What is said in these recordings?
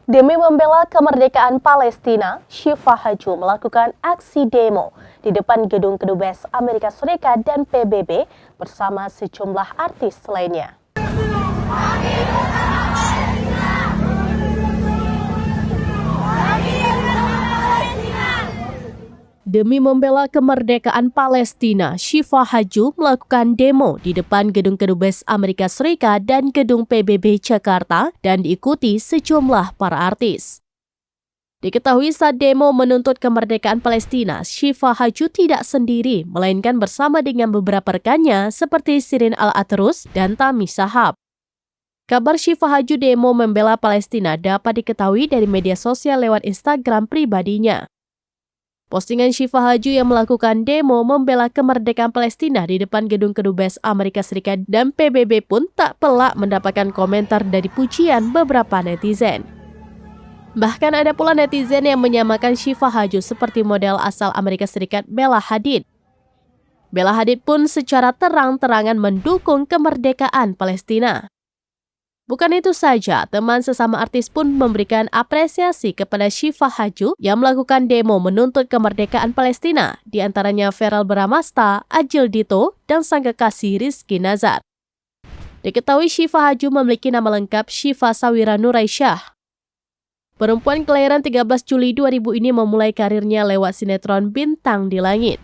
Demi membela kemerdekaan Palestina, Syifa Haju melakukan aksi demo di depan gedung Kedubes Amerika Serikat dan PBB bersama sejumlah artis lainnya. Demi membela kemerdekaan Palestina, Syifa Haju melakukan demo di depan gedung Kedubes Amerika Serikat dan gedung PBB Jakarta dan diikuti sejumlah para artis. Diketahui saat demo menuntut kemerdekaan Palestina, Syifa Haju tidak sendiri, melainkan bersama dengan beberapa rekannya seperti Shirin Al-Atrus dan Tami Shahab. Kabar Syifa Haju demo membela Palestina dapat diketahui dari media sosial lewat Instagram pribadinya. Postingan Syifa Haju yang melakukan demo membela kemerdekaan Palestina di depan gedung Kedubes Amerika Serikat dan PBB pun tak pelak mendapatkan komentar dari pujian beberapa netizen. Bahkan ada pula netizen yang menyamakan Syifa Haju seperti model asal Amerika Serikat Bella Hadid. Bella Hadid pun secara terang-terangan mendukung kemerdekaan Palestina. Bukan itu saja, teman sesama artis pun memberikan apresiasi kepada Syifa Haju yang melakukan demo menuntut kemerdekaan Palestina, di antaranya Verrell Bramasta, Adjie Dito, dan sang kekasih Rizky Nazar. Diketahui Syifa Haju memiliki nama lengkap Syifa Sawira Nuraisyah. Perempuan kelahiran 13 Juli 2000 ini memulai karirnya lewat sinetron Bintang di Langit.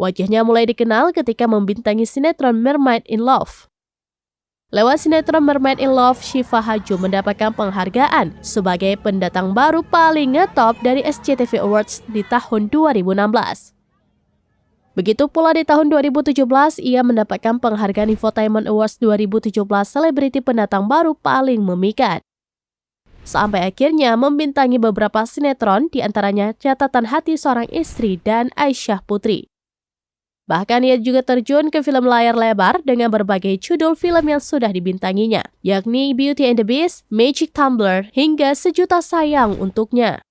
Wajahnya mulai dikenal ketika membintangi sinetron Mermaid in Love. Lewat sinetron Mermaid in Love, Syifa Haju mendapatkan penghargaan sebagai pendatang baru paling ngetop dari SCTV Awards di tahun 2016. Begitu pula di tahun 2017, ia mendapatkan penghargaan Infotainment Awards 2017 Selebriti Pendatang Baru paling memikat. Sampai akhirnya membintangi beberapa sinetron, di antaranya Catatan Hati Seorang Istri dan Aisyah Putri. Bahkan ia juga terjun ke film layar lebar dengan berbagai judul film yang sudah dibintanginya, yakni Beauty and the Beast, Magic Tumbler, hingga Sejuta Sayang Untuknya.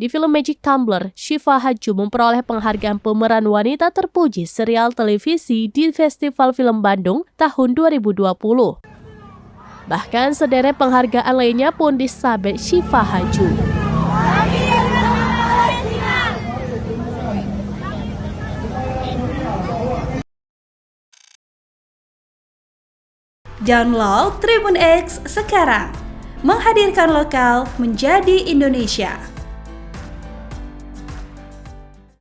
Di film Magic Tumbler, Syifa Haju memperoleh penghargaan pemeran wanita terpuji serial televisi di Festival Film Bandung tahun 2020. Bahkan sederet penghargaan lainnya pun disabet Syifa Haju. Download Tribun X sekarang, menghadirkan lokal menjadi Indonesia.